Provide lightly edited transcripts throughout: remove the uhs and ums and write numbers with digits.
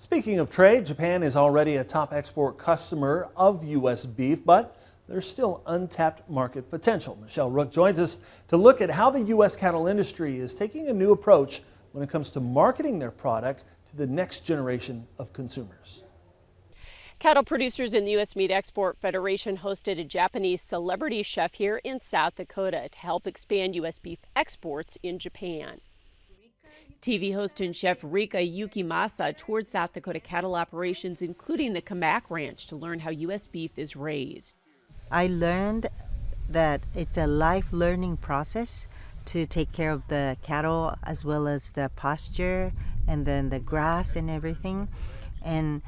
Speaking of trade, Japan is already a top export customer of U.S. beef, but there's still untapped market potential. Michelle Rook joins us to look at how the U.S. cattle industry is taking a new approach when it comes to marketing their product to the next generation of consumers. Cattle producers in the U.S. Meat Export Federation hosted a Japanese celebrity chef here in South Dakota to help expand U.S. beef exports in Japan. TV host and chef Rika Yukimasa toured South Dakota cattle operations, including the Kamak Ranch, to learn how U.S. beef is raised. I learned that it's a life learning process to take care of the cattle as well as the pasture and then the grass and everything. And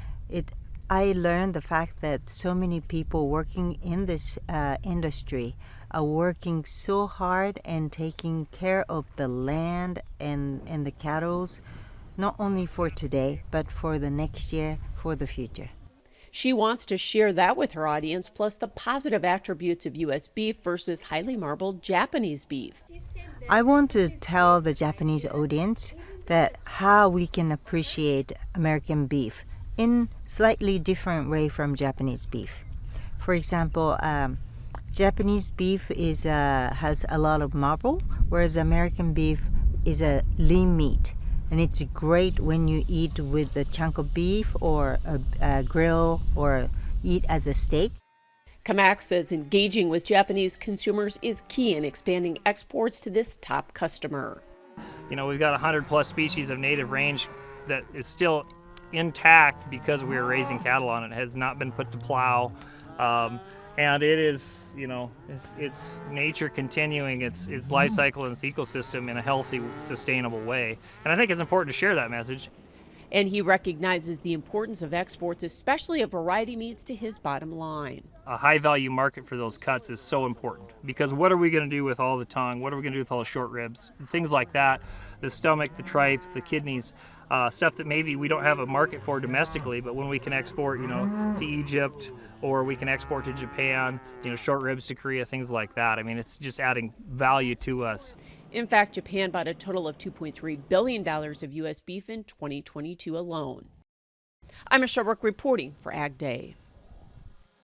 I learned the fact that so many people working in this industry are working so hard and taking care of the land and the cattle, not only for today, but for the next year, for the future. She wants to share that with her audience, plus the positive attributes of U.S. beef versus highly marbled Japanese beef. I want to tell the Japanese audience that how we can appreciate American beef in slightly different way from Japanese beef. For example, Japanese beef has a lot of marble, whereas American beef is a lean meat. And it's great when you eat with a chunk of beef or a grill or eat as a steak. Kamak says engaging with Japanese consumers is key in expanding exports to this top customer. You know, we've got 100+ species of native range that is still intact because we are raising cattle on it. It has not been put to plow. And it is, you know, it's nature continuing its life cycle and its ecosystem in a healthy, sustainable way. And I think it's important to share that message. And he recognizes the importance of exports, especially of variety meats, to his bottom line. A high-value market for those cuts is so important because what are we going to do with all the tongue? What are we going to do with all the short ribs? Things like that, the stomach, the tripe, the kidneys, stuff that maybe we don't have a market for domestically, but when we can export, you know, to Egypt or we can export to Japan, you know, short ribs to Korea, things like that. I mean, it's just adding value to us. In fact, Japan bought a total of $2.3 billion of U.S. beef in 2022 alone. I'm Michelle Rook reporting for Ag Day.